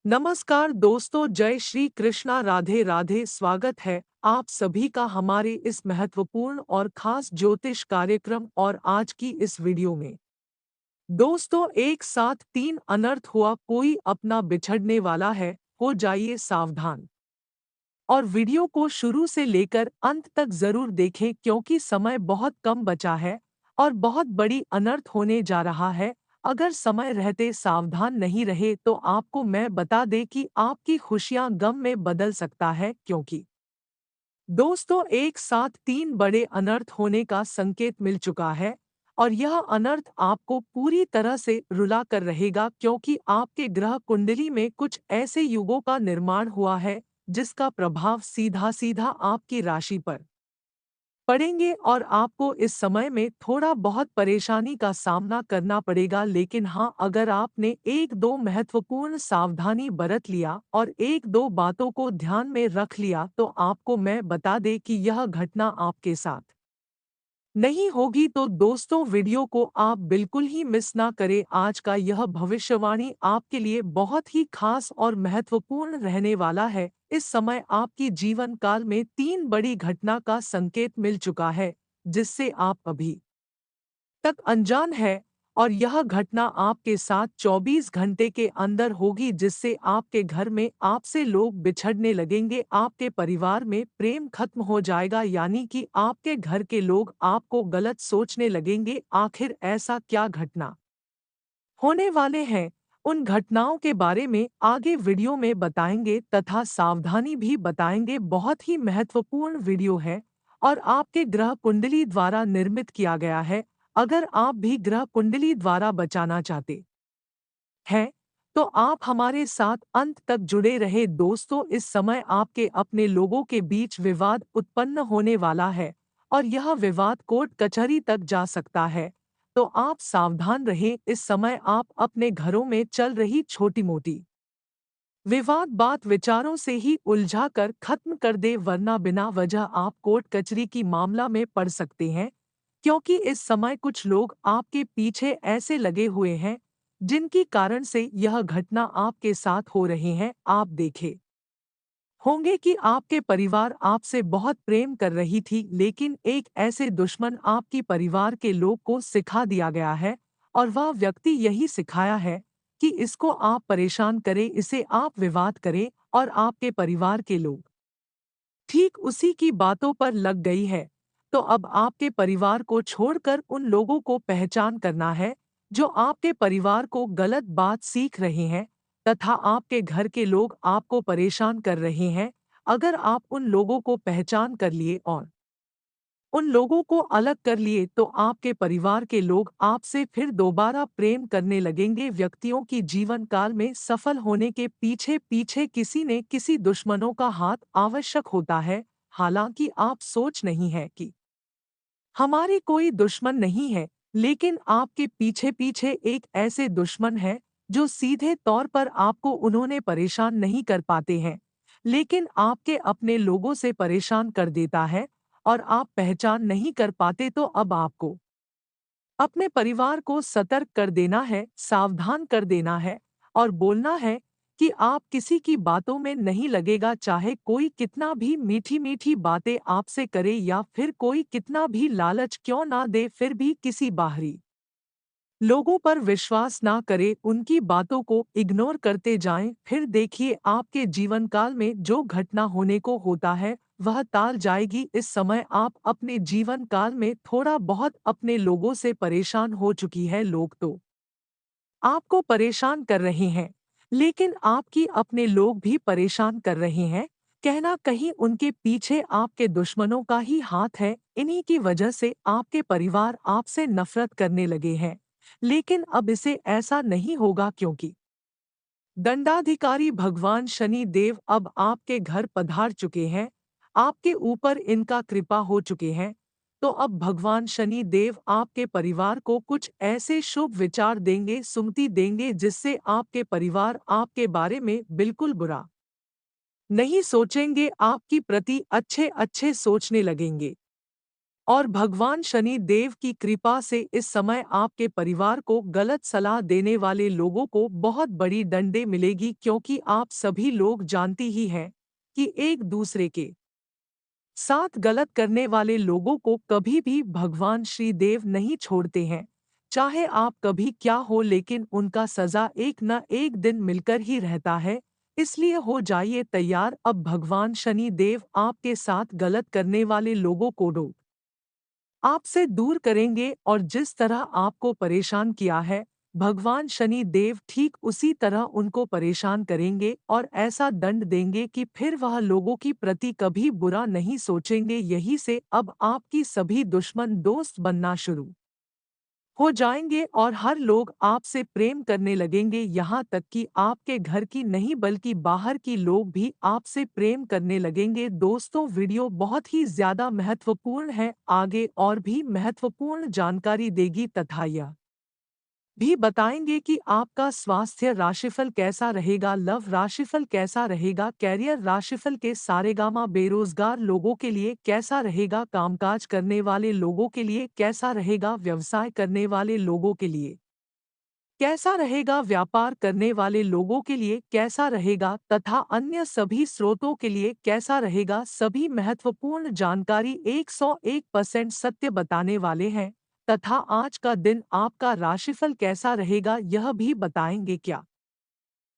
नमस्कार दोस्तों, जय श्री कृष्णा, राधे राधे। स्वागत है आप सभी का हमारे इस महत्वपूर्ण और खास ज्योतिष कार्यक्रम और आज की इस वीडियो में। दोस्तों, एक साथ तीन अनर्थ हुआ, कोई अपना बिछड़ने वाला है, हो जाइए सावधान। और वीडियो को शुरू से लेकर अंत तक जरूर देखें क्योंकि समय बहुत कम बचा है और बहुत बड़ी अनर्थ होने जा रहा है। अगर समय रहते सावधान नहीं रहे तो आपको मैं बता दें कि आपकी खुशियां गम में बदल सकता है, क्योंकि दोस्तों एक साथ तीन बड़े अनर्थ होने का संकेत मिल चुका है। और यह अनर्थ आपको पूरी तरह से रुला कर रहेगा क्योंकि आपके ग्रह कुंडली में कुछ ऐसे युगों का निर्माण हुआ है जिसका प्रभाव सीधा सीधा आपकी राशि पर पड़ेंगे और आपको इस समय में थोड़ा बहुत परेशानी का सामना करना पड़ेगा। लेकिन हाँ, अगर आपने एक दो महत्वपूर्ण सावधानी बरत लिया और एक दो बातों को ध्यान में रख लिया तो आपको मैं बता दें कि यह घटना आपके साथ नहीं होगी। तो दोस्तों, वीडियो को आप बिल्कुल ही मिस ना करें। आज का यह भविष्यवाणी आपके लिए बहुत ही खास और महत्वपूर्ण रहने वाला है। इस समय आपकी जीवन काल में तीन बड़ी घटना का संकेत मिल चुका है जिससे आप अभी तक अनजान है। और यह घटना आपके साथ 24 घंटे के अंदर होगी जिससे आपके घर में आपसे लोग बिछड़ने लगेंगे, आपके परिवार में प्रेम खत्म हो जाएगा, यानी कि आपके घर के लोग आपको गलत सोचने लगेंगे। आखिर ऐसा क्या घटना होने वाले हैं, उन घटनाओं के बारे में आगे वीडियो में बताएंगे तथा सावधानी भी बताएंगे। बहुत ही महत्वपूर्ण वीडियो है और आपके ग्रह कुंडली द्वारा निर्मित किया गया है। अगर आप भी ग्रह कुंडली द्वारा बचाना चाहते हैं तो आप हमारे साथ अंत तक जुड़े रहे। दोस्तों, इस समय आपके अपने लोगों के बीच विवाद उत्पन्न होने वाला है और यह विवाद कोर्ट कचहरी तक जा सकता है। तो आप सावधान रहें। इस समय आप अपने घरों में चल रही छोटी मोटी विवाद बात विचारों से ही उलझा कर खत्म कर दे, वरना बिना वजह आप कोर्ट कचहरी की मामला में पड़ सकते हैं। क्योंकि इस समय कुछ लोग आपके पीछे ऐसे लगे हुए हैं जिनकी कारण से यह घटना आपके साथ हो रही है। आप देखे होंगे कि आपके परिवार आपसे बहुत प्रेम कर रही थी, लेकिन एक ऐसे दुश्मन आपकी परिवार के लोग को सिखा दिया गया है और वह व्यक्ति यही सिखाया है कि इसको आप परेशान करें, इसे आप विवाद करें, और आपके परिवार के लोग ठीक उसी की बातों पर लग गई है। तो अब आपके परिवार को छोड़कर उन लोगों को पहचान करना है जो आपके परिवार को गलत बात सीख रहे हैं तथा आपके घर के लोग आपको परेशान कर रहे हैं। अगर आप उन लोगों को पहचान कर लिए और उन लोगों को अलग कर लिए तो आपके परिवार के लोग आपसे फिर दोबारा प्रेम करने लगेंगे। व्यक्तियों की जीवन काल में सफल होने के पीछे पीछे किसी न किसी दुश्मनों का हाथ आवश्यक होता है। हालांकि आप सोच नहीं है कि हमारे कोई दुश्मन नहीं है, लेकिन आपके पीछे पीछे एक ऐसे दुश्मन है जो सीधे तौर पर आपको उन्होंने परेशान नहीं कर पाते हैं, लेकिन आपके अपने लोगों से परेशान कर देता है और आप पहचान नहीं कर पाते। तो अब आपको अपने परिवार को सतर्क कर देना है, सावधान कर देना है और बोलना है कि आप किसी की बातों में नहीं लगेगा, चाहे कोई कितना भी मीठी मीठी बातें आपसे करे या फिर कोई कितना भी लालच क्यों ना दे, फिर भी किसी बाहरी लोगों पर विश्वास ना करें, उनकी बातों को इग्नोर करते जाएं। फिर देखिए आपके जीवन काल में जो घटना होने को होता है वह टाल जाएगी। इस समय आप अपने जीवन काल में थोड़ा बहुत अपने लोगों से परेशान हो चुकी है। लोग तो आपको परेशान कर रहे हैं, लेकिन आपकी अपने लोग भी परेशान कर रहे हैं। कहना कहीं उनके पीछे आपके दुश्मनों का ही हाथ है। इन्हीं की वजह से आपके परिवार आपसे नफरत करने लगे हैं, लेकिन अब इसे ऐसा नहीं होगा क्योंकि दंडाधिकारी भगवान शनि देव अब आपके घर पधार चुके हैं। आपके ऊपर इनका कृपा हो चुके हैं। तो अब भगवान शनि देव आपके परिवार को कुछ ऐसे शुभ विचार देंगे, सुमति देंगे, जिससे आपके परिवार आपके बारे में बिल्कुल बुरा नहीं सोचेंगे, आपकी प्रति अच्छे अच्छे सोचने लगेंगे। और भगवान शनि देव की कृपा से इस समय आपके परिवार को गलत सलाह देने वाले लोगों को बहुत बड़ी दंडे मिलेगी, क्योंकि आप सभी लोग जानती ही हैं कि एक दूसरे के साथ गलत करने वाले लोगों को कभी भी भगवान श्री देव नहीं छोड़ते हैं। चाहे आप कभी क्या हो, लेकिन उनका सजा एक न एक दिन मिलकर ही रहता है। इसलिए हो जाइए तैयार, अब भगवान शनि देव आपके साथ गलत करने वाले लोगों को रोक आपसे दूर करेंगे, और जिस तरह आपको परेशान किया है, भगवान शनि देव ठीक उसी तरह उनको परेशान करेंगे और ऐसा दंड देंगे कि फिर वह लोगों की प्रति कभी बुरा नहीं सोचेंगे। यही से अब आपकी सभी दुश्मन दोस्त बनना शुरू हो जाएंगे और हर लोग आपसे प्रेम करने लगेंगे। यहाँ तक कि आपके घर की नहीं बल्कि बाहर की लोग भी आपसे प्रेम करने लगेंगे। दोस्तों, वीडियो बहुत ही ज्यादा महत्वपूर्ण है, आगे और भी महत्वपूर्ण जानकारी देगी तथा यह भी बताएंगे कि आपका स्वास्थ्य राशिफल कैसा रहेगा, लव राशिफल कैसा रहेगा, कैरियर राशिफल के सारेगामा बेरोजगार लोगों के लिए कैसा रहेगा, कामकाज करने वाले लोगों के लिए कैसा रहेगा, व्यवसाय करने वाले लोगों के लिए कैसा रहेगा, व्यापार करने वाले लोगों के लिए कैसा रहेगा तथा अन्य सभी स्रोतों के लिए कैसा रहेगा। सभी महत्वपूर्ण जानकारी 101% सत्य बताने वाले हैं तथा आज का दिन आपका राशिफल कैसा रहेगा यह भी बताएंगे। क्या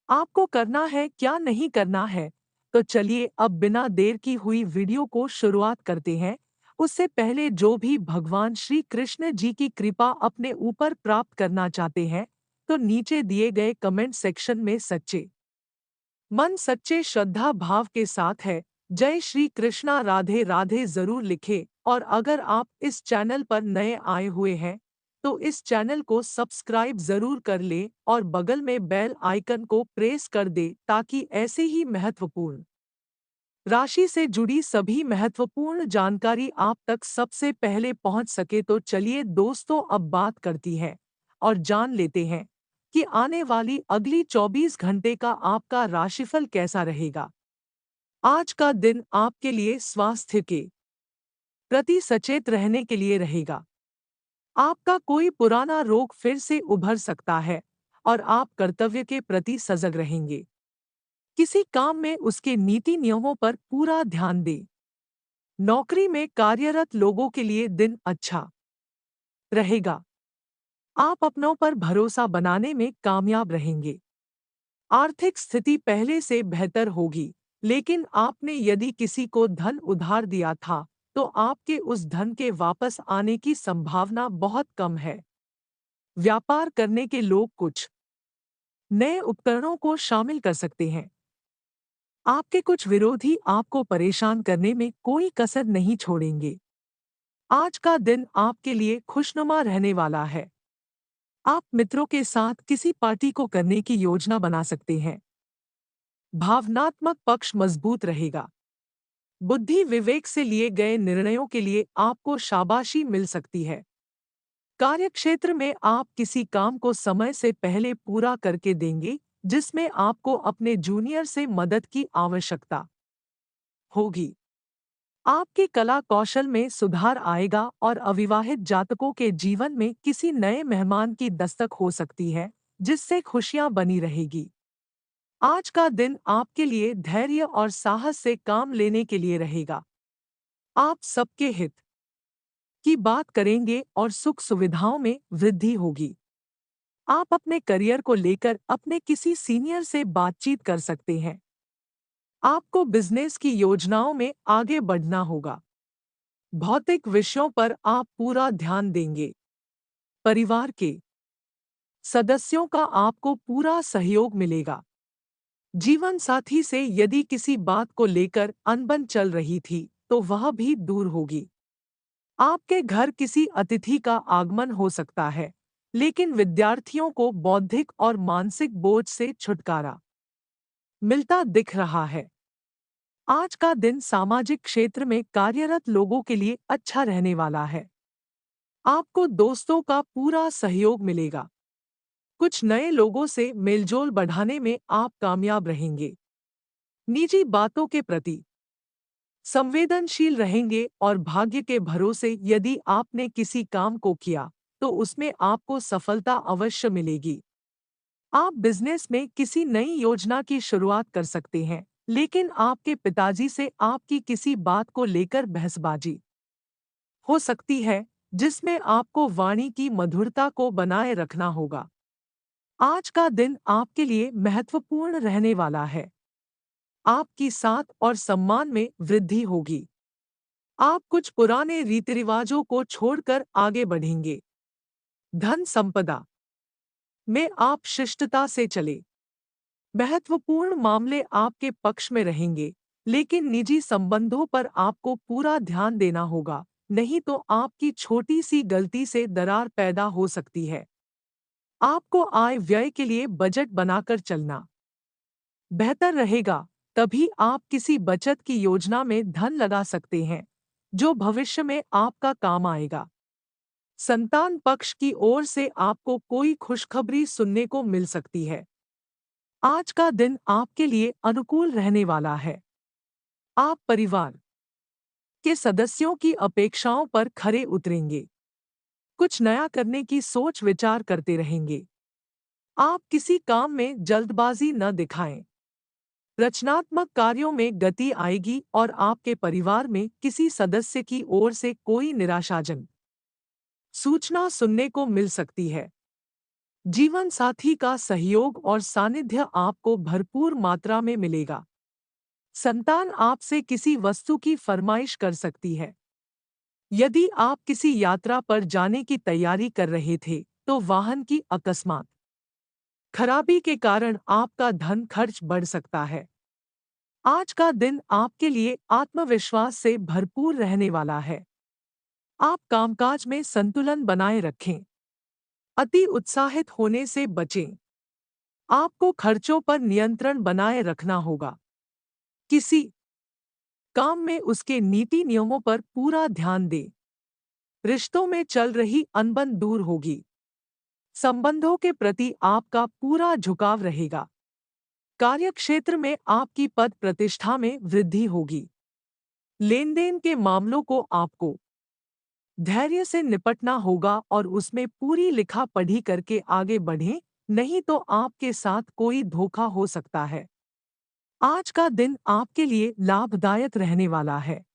आपको करना है, क्या नहीं करना है, तो चलिए अब बिना देर की हुई वीडियो को शुरुआत करते हैं। उससे पहले जो भी भगवान श्री कृष्ण जी की कृपा अपने ऊपर प्राप्त करना चाहते हैं, तो नीचे दिए गए कमेंट सेक्शन में सच्चे मन सच्चे श्रद्धा भाव के साथ है जय श्री कृष्णा राधे राधे जरूर लिखें। और अगर आप इस चैनल पर नए आए हुए हैं तो इस चैनल को सब्सक्राइब जरूर कर लें और बगल में बेल आइकन को प्रेस कर दें ताकि ऐसे ही महत्वपूर्ण राशि से जुड़ी सभी महत्वपूर्ण जानकारी आप तक सबसे पहले पहुंच सके। तो चलिए दोस्तों, अब बात करती है और जान लेते हैं कि आने वाली अगली 24 घंटे का आपका राशिफल कैसा रहेगा। आज का दिन आपके लिए स्वास्थ्य के प्रति सचेत रहने के लिए रहेगा। आपका कोई पुराना रोग फिर से उभर सकता है और आप कर्तव्य के प्रति सजग रहेंगे। किसी काम में उसके नीति नियमों पर पूरा ध्यान दें। नौकरी में कार्यरत लोगों के लिए दिन अच्छा रहेगा। आप अपनों पर भरोसा बनाने में कामयाब रहेंगे। आर्थिक स्थिति पहले से बेहतर होगी, लेकिन आपने यदि किसी को धन उधार दिया था तो आपके उस धन के वापस आने की संभावना बहुत कम है। व्यापार करने के लोग कुछ नए उपकरणों को शामिल कर सकते हैं। आपके कुछ विरोधी आपको परेशान करने में कोई कसर नहीं छोड़ेंगे। आज का दिन आपके लिए खुशनुमा रहने वाला है। आप मित्रों के साथ किसी पार्टी को करने की योजना बना सकते हैं। भावनात्मक पक्ष मजबूत रहेगा। बुद्धि विवेक से लिए गए निर्णयों के लिए आपको शाबाशी मिल सकती है। कार्यक्षेत्र में आप किसी काम को समय से पहले पूरा करके देंगे, जिसमें आपको अपने जूनियर से मदद की आवश्यकता होगी। आपके कला कौशल में सुधार आएगा और अविवाहित जातकों के जीवन में किसी नए मेहमान की दस्तक हो सकती है, जिससे खुशियां बनी रहेगी। आज का दिन आपके लिए धैर्य और साहस से काम लेने के लिए रहेगा। आप सबके हित की बात करेंगे और सुख सुविधाओं में वृद्धि होगी। आप अपने करियर को लेकर अपने किसी सीनियर से बातचीत कर सकते हैं। आपको बिजनेस की योजनाओं में आगे बढ़ना होगा। भौतिक विषयों पर आप पूरा ध्यान देंगे। परिवार के सदस्यों का आपको पूरा सहयोग मिलेगा। जीवन साथी से यदि किसी बात को लेकर अनबन चल रही थी तो वह भी दूर होगी। आपके घर किसी अतिथि का आगमन हो सकता है, लेकिन विद्यार्थियों को बौद्धिक और मानसिक बोझ से छुटकारा मिलता दिख रहा है। आज का दिन सामाजिक क्षेत्र में कार्यरत लोगों के लिए अच्छा रहने वाला है। आपको दोस्तों का पूरा सहयोग मिलेगा। कुछ नए लोगों से मेलजोल बढ़ाने में आप कामयाब रहेंगे। निजी बातों के प्रति संवेदनशील रहेंगे और भाग्य के भरोसे यदि आपने किसी काम को किया, तो उसमें आपको सफलता अवश्य मिलेगी। आप बिजनेस में किसी नई योजना की शुरुआत कर सकते हैं, लेकिन आपके पिताजी से आपकी किसी बात को लेकर बहसबाजी हो सकती है, जिसमें आपको वाणी की मधुरता को बनाए रखना होगा। आज का दिन आपके लिए महत्वपूर्ण रहने वाला है। आपकी साथ और सम्मान में वृद्धि होगी। आप कुछ पुराने रीति रिवाजों को छोड़कर आगे बढ़ेंगे। धन संपदा में आप शिष्टता से चले। महत्वपूर्ण मामले आपके पक्ष में रहेंगे, लेकिन निजी संबंधों पर आपको पूरा ध्यान देना होगा, नहीं तो आपकी छोटी सी गलती से दरार पैदा हो सकती है। आपको आय व्यय के लिए बजट बनाकर चलना बेहतर रहेगा, तभी आप किसी बचत की योजना में धन लगा सकते हैं, जो भविष्य में आपका काम आएगा। संतान पक्ष की ओर से आपको कोई खुशखबरी सुनने को मिल सकती है। आज का दिन आपके लिए अनुकूल रहने वाला है। आप परिवार के सदस्यों की अपेक्षाओं पर खरे उतरेंगे। कुछ नया करने की सोच विचार करते रहेंगे। आप किसी काम में जल्दबाजी न दिखाएं। रचनात्मक कार्यों में गति आएगी और आपके परिवार में किसी सदस्य की ओर से कोई निराशाजनक सूचना सुनने को मिल सकती है। जीवन साथी का सहयोग और सानिध्य आपको भरपूर मात्रा में मिलेगा। संतान आपसे किसी वस्तु की फरमाइश कर सकती है। यदि आप किसी यात्रा पर जाने की तैयारी कर रहे थे, तो वाहन की अकस्मात खराबी के कारण आपका धन खर्च बढ़ सकता है। आज का दिन आपके लिए आत्मविश्वास से भरपूर रहने वाला है। आप कामकाज में संतुलन बनाए रखें। अति उत्साहित होने से बचें। आपको खर्चों पर नियंत्रण बनाए रखना होगा। किसी काम में उसके नीति नियमों पर पूरा ध्यान दें। रिश्तों में चल रही अनबन दूर होगी। संबंधों के प्रति आपका पूरा झुकाव रहेगा। कार्यक्षेत्र में आपकी पद प्रतिष्ठा में वृद्धि होगी। लेनदेन के मामलों को आपको धैर्य से निपटना होगा और उसमें पूरी लिखा पढ़ी करके आगे बढ़ें, नहीं तो आपके साथ कोई धोखा हो सकता है। आज का दिन आपके लिए लाभदायक रहने वाला है।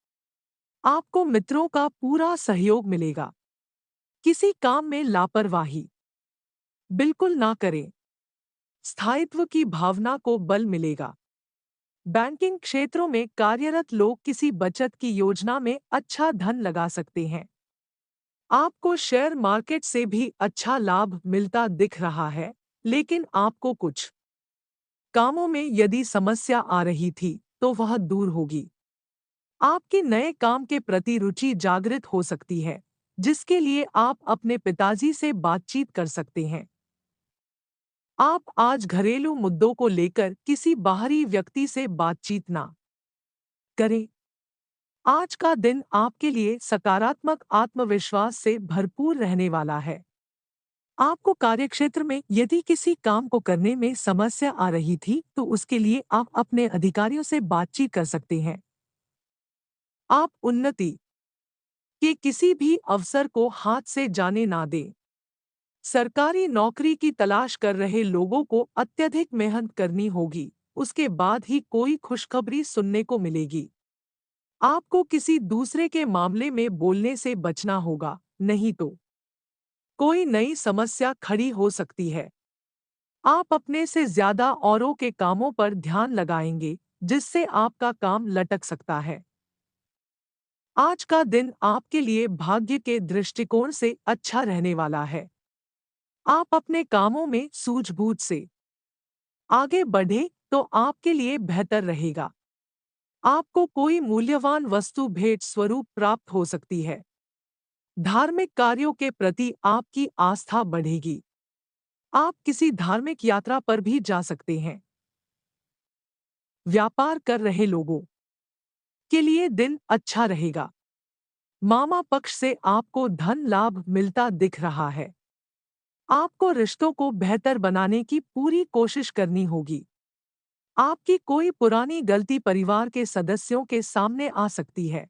आपको मित्रों का पूरा सहयोग मिलेगा। किसी काम में लापरवाही बिल्कुल ना करें। स्थायित्व की भावना को बल मिलेगा। बैंकिंग क्षेत्रों में कार्यरत लोग किसी बचत की योजना में अच्छा धन लगा सकते हैं। आपको शेयर मार्केट से भी अच्छा लाभ मिलता दिख रहा है, लेकिन आपको कुछ कामों में यदि समस्या आ रही थी, तो वह दूर होगी। आपके नए काम के प्रति रुचि जागृत हो सकती है, जिसके लिए आप अपने पिताजी से बातचीत कर सकते हैं। आप आज घरेलू मुद्दों को लेकर किसी बाहरी व्यक्ति से बातचीत ना करें। आज का दिन आपके लिए सकारात्मक आत्मविश्वास से भरपूर रहने वाला है। आपको कार्यक्षेत्र में यदि किसी काम को करने में समस्या आ रही थी, तो उसके लिए आप अपने अधिकारियों से बातचीत कर सकते हैं। आप उन्नति के किसी भी अवसर को हाथ से जाने ना दें। सरकारी नौकरी की तलाश कर रहे लोगों को अत्यधिक मेहनत करनी होगी, उसके बाद ही कोई खुशखबरी सुनने को मिलेगी। आपको किसी दूसरे के मामले में बोलने से बचना होगा, नहीं तो कोई नई समस्या खड़ी हो सकती है। आप अपने से ज्यादा औरों के कामों पर ध्यान लगाएंगे, जिससे आपका काम लटक सकता है। आज का दिन आपके लिए भाग्य के दृष्टिकोण से अच्छा रहने वाला है। आप अपने कामों में सूझबूझ से आगे बढ़े तो आपके लिए बेहतर रहेगा। आपको कोई मूल्यवान वस्तु भेंट स्वरूप प्राप्त हो सकती है। धार्मिक कार्यों के प्रति आपकी आस्था बढ़ेगी। आप किसी धार्मिक यात्रा पर भी जा सकते हैं। व्यापार कर रहे लोगों के लिए दिन अच्छा रहेगा। मामा पक्ष से आपको धन लाभ मिलता दिख रहा है। आपको रिश्तों को बेहतर बनाने की पूरी कोशिश करनी होगी। आपकी कोई पुरानी गलती परिवार के सदस्यों के सामने आ सकती है।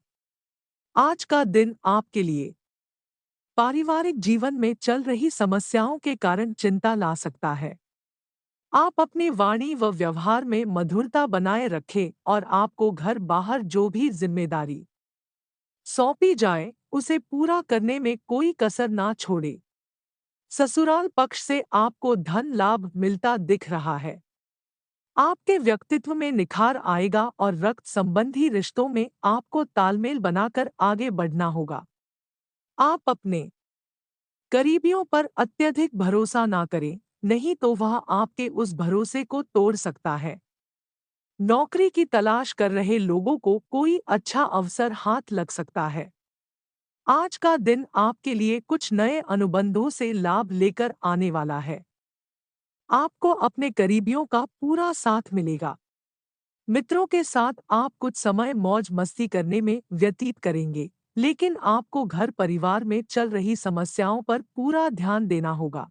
आज का दिन आपके लिए पारिवारिक जीवन में चल रही समस्याओं के कारण चिंता ला सकता है। आप अपनी वाणी व व्यवहार में मधुरता बनाए रखें और आपको घर बाहर जो भी जिम्मेदारी सौंपी जाए उसे पूरा करने में कोई कसर ना छोड़े। ससुराल पक्ष से आपको धन लाभ मिलता दिख रहा है। आपके व्यक्तित्व में निखार आएगा और रक्त संबंधी रिश्तों में आपको तालमेल बनाकर आगे बढ़ना होगा। आप अपने करीबियों पर अत्यधिक भरोसा ना करें, नहीं तो वह आपके उस भरोसे को तोड़ सकता है। नौकरी की तलाश कर रहे लोगों को कोई अच्छा अवसर हाथ लग सकता है। आज का दिन आपके लिए कुछ नए अनुबंधों से लाभ लेकर आने वाला है। आपको अपने करीबियों का पूरा साथ मिलेगा। मित्रों के साथ आप कुछ समय मौज मस्ती करने में व्यतीत करेंगे, लेकिन आपको घर परिवार में चल रही समस्याओं पर पूरा ध्यान देना होगा।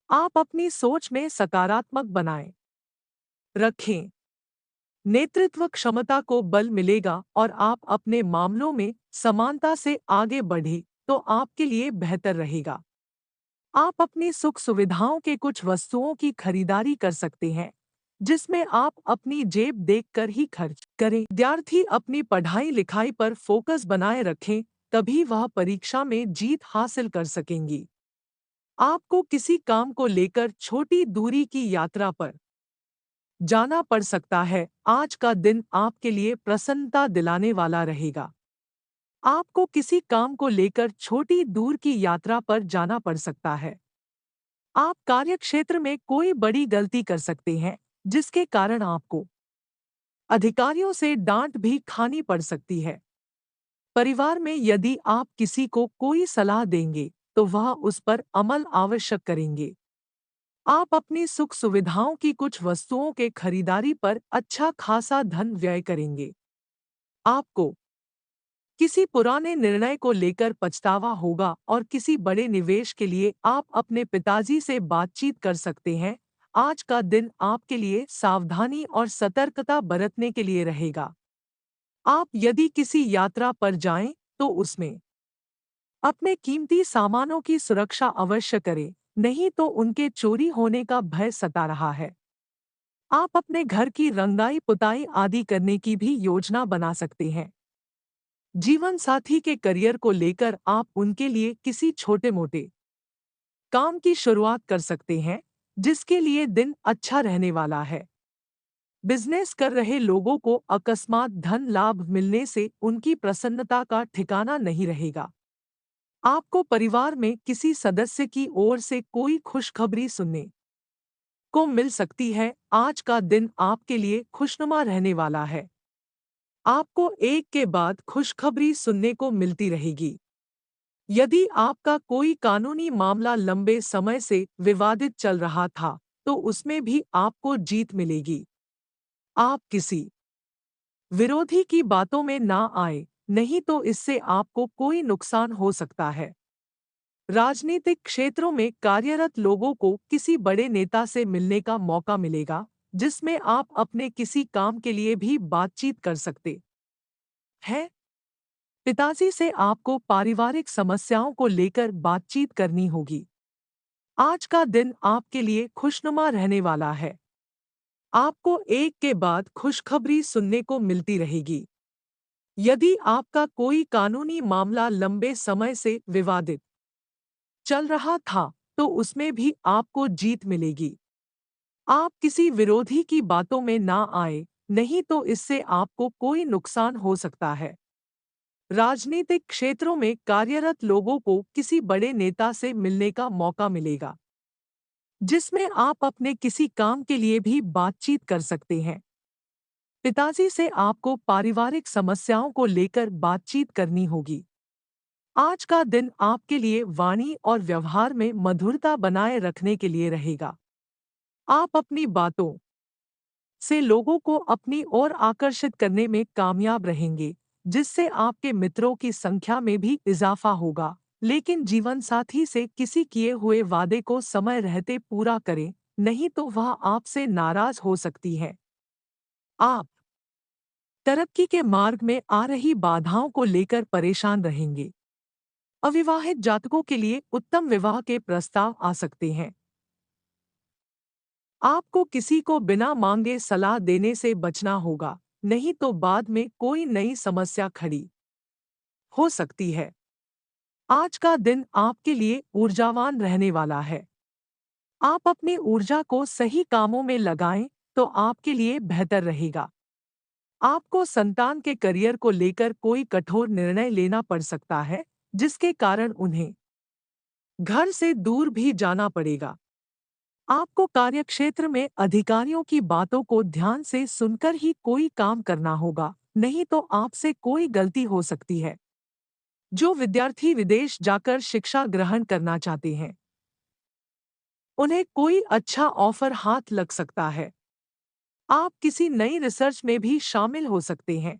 आप अपनी सोच में सकारात्मक बनाए रखें। नेतृत्व क्षमता को बल मिलेगा और आप अपने मामलों में समानता से आगे बढ़े तो आपके लिए बेहतर रहेगा। आप अपनी सुख सुविधाओं के कुछ वस्तुओं की खरीदारी कर सकते हैं, जिसमें आप अपनी जेब देखकर ही खर्च करें। विद्यार्थी अपनी पढ़ाई लिखाई पर फोकस बनाए रखें, तभी वह परीक्षा में जीत हासिल कर सकेंगी। आपको किसी काम को लेकर छोटी दूरी की यात्रा पर जाना पड़ सकता है। आज का दिन आपके लिए प्रसन्नता दिलाने वाला रहेगा। आपको किसी काम को लेकर छोटी दूर की यात्रा पर जाना पड़ सकता है। आप कार्यक्षेत्र में कोई बड़ी गलती कर सकते हैं, जिसके कारण आपको अधिकारियों से डांट भी खानी पड़ सकती है। परिवार में यदि आप किसी को कोई सलाह देंगे, तो वह उस पर अमल आवश्यक करेंगे। आप अपनी सुख सुविधाओं की कुछ वस्तुओं के खरीदारी पर अच्छा खासा धन व्यय करेंगे। आपको किसी पुराने निर्णय को लेकर पछतावा होगा और किसी बड़े निवेश के लिए आप अपने पिताजी से बातचीत कर सकते हैं। आज का दिन आपके लिए सावधानी और सतर्कता बरतने के लिए रहेगा। आप यदि किसी यात्रा पर जाएं, तो उसमें अपने कीमती सामानों की सुरक्षा अवश्य करें, नहीं तो उनके चोरी होने का भय सता रहा है। आप अपने घर की रंगाई पुताई आदि करने की भी योजना बना सकते हैं। जीवन साथी के करियर को लेकर आप उनके लिए किसी छोटे मोटे काम की शुरुआत कर सकते हैं, जिसके लिए दिन अच्छा रहने वाला है। बिजनेस कर रहे लोगों को अकस्मात धन लाभ मिलने से उनकी प्रसन्नता का ठिकाना नहीं रहेगा। आपको परिवार में किसी सदस्य की ओर से कोई खुशखबरी सुनने को मिल सकती है। आज का दिन आपके लिए खुशनुमा रहने वाला है। आपको एक के बाद खुशखबरी सुनने को मिलती रहेगी। यदि आपका कोई कानूनी मामला लंबे समय से विवादित चल रहा था, तो उसमें भी आपको जीत मिलेगी। आप किसी विरोधी की बातों में ना आए, नहीं तो इससे आपको कोई नुकसान हो सकता है। राजनीतिक क्षेत्रों में कार्यरत लोगों को किसी बड़े नेता से मिलने का मौका मिलेगा, जिसमें आप अपने किसी काम के लिए भी बातचीत कर सकते हैं। पिताजी से आपको पारिवारिक समस्याओं को लेकर बातचीत करनी होगी। आज का दिन आपके लिए खुशनुमा रहने वाला है। आपको एक के बाद खुशखबरी सुनने को मिलती रहेगी। यदि आपका कोई कानूनी मामला लंबे समय से विवादित चल रहा था, तो उसमें भी आपको जीत मिलेगी। आप किसी विरोधी की बातों में ना आए, नहीं तो इससे आपको कोई नुकसान हो सकता है। राजनीतिक क्षेत्रों में कार्यरत लोगों को किसी बड़े नेता से मिलने का मौका मिलेगा, जिसमें आप अपने किसी काम के लिए भी बातचीत कर सकते हैं। पिताजी से आपको पारिवारिक समस्याओं को लेकर बातचीत करनी होगी। आज का दिन आपके लिए वाणी और व्यवहार में मधुरता बनाए रखने के लिए रहेगा। आप अपनी बातों से लोगों को अपनी ओर आकर्षित करने में कामयाब रहेंगे, जिससे आपके मित्रों की संख्या में भी इजाफा होगा। लेकिन जीवन साथी से किसी किए हुए वादे को समय रहते पूरा करें, नहीं तो वह आपसे नाराज हो सकती है। आप तरक्की के मार्ग में आ रही बाधाओं को लेकर परेशान रहेंगे। अविवाहित जातकों के लिए उत्तम विवाह के प्रस्ताव आ सकते हैं। आपको किसी को बिना मांगे सलाह देने से बचना होगा, नहीं तो बाद में कोई नई समस्या खड़ी हो सकती है। आज का दिन आपके लिए ऊर्जावान रहने वाला है। आप अपनी ऊर्जा को सही कामों में लगाएं तो आपके लिए बेहतर रहेगा। आपको संतान के करियर को लेकर कोई कठोर निर्णय लेना पड़ सकता है, जिसके कारण उन्हें घर से दूर भी जाना पड़ेगा। आपको कार्यक्षेत्र में अधिकारियों की बातों को ध्यान से सुनकर ही कोई काम करना होगा, नहीं तो आपसे कोई गलती हो सकती है। जो विद्यार्थी विदेश जाकर शिक्षा ग्रहण करना चाहते हैं, उन्हें कोई अच्छा ऑफर हाथ लग सकता है। आप किसी नई रिसर्च में भी शामिल हो सकते हैं।